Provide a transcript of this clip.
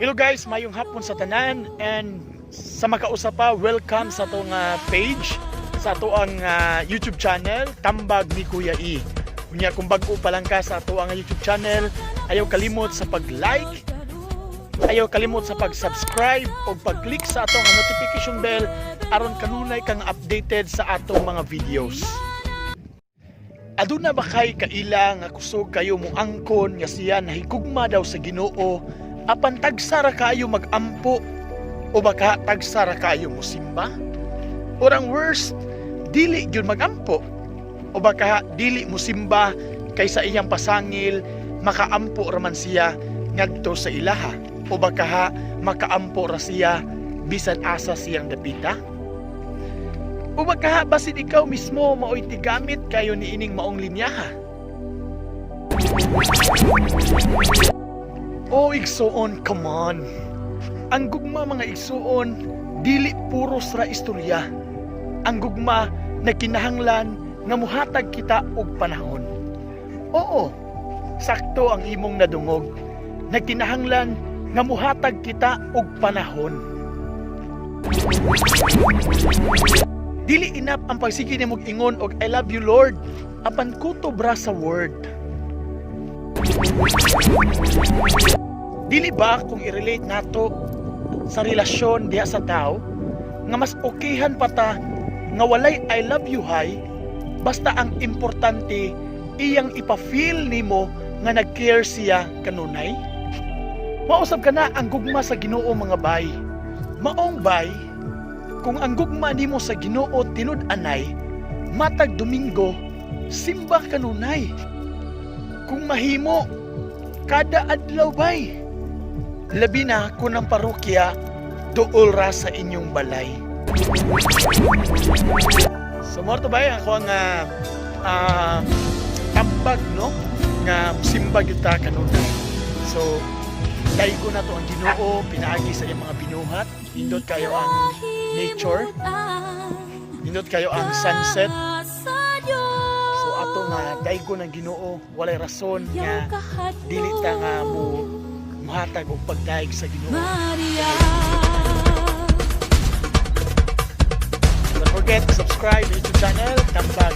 Hello guys, mayong hapon sa tanan and sa makausap pa, welcome sa atong page, sa atong YouTube channel, Tambag ni Kuya E. Kunya kung bago pa lang ka sa atong YouTube channel, ayaw kalimot sa pag-like, ayaw kalimot sa pag-subscribe o pag-click sa atong notification bell aron kanunay kang updated sa atong mga videos. Aduna ba kay kaila nga kusog kayo mo angkon nga siya nahigugma daw sa Ginoo apan tagsara kayo magampo o baka tagsara kayo musimba? Orang worst, dili gyud magampo o baka dili musimba kaysa iyang pasangil makaampo raman siya ngadto sa ilaha o baka makaampo ra siya bisan asa siyang dapita? O baka basin ikaw mismo mao'y tigamit kayo ni ining maong linyaha? O igsuon, come on. Ang gugma mga igsuon, dili puros ra istorya. Ang gugma na kinahanglan nga muhatag kita og panahon. Oo, sakto ang imong nadungog. Na kinahanglan nga muhatag kita og panahon. Dili inap ang pagsigi nimong ingon og I love you Lord apan kuto bra sa word. Dili ba kung i-relate nato sa relasyon diha sa tao nga mas okeyhan pa ta nga walay I love you hay basta ang importante iyang ipa-feel nimo nga nag-care siya kanunay? Mausab ka na ang gugma sa Ginoo mga bay. Maong bay, kung ang gugma nimo sa Ginoo tinud-anay, matag Domingo, simba kanunay. Kung mahimo, kada adlaw bay. Labi na kung ang parokya, tuol ra sa inyong balay. So, morto bay, ako ang tambag, no? Nga simba kita kanunay. So, daigo na to ang Ginoo, pinaagi sa iyang mga binuhat. Indot kayo ang nature. Indot kayo ang sunset. So ato nga daigo ng Ginoo, walay rason nga dili ta nga mo muhatag og pagdaig sa Ginoo. Don't forget to subscribe to YouTube channel Tambag.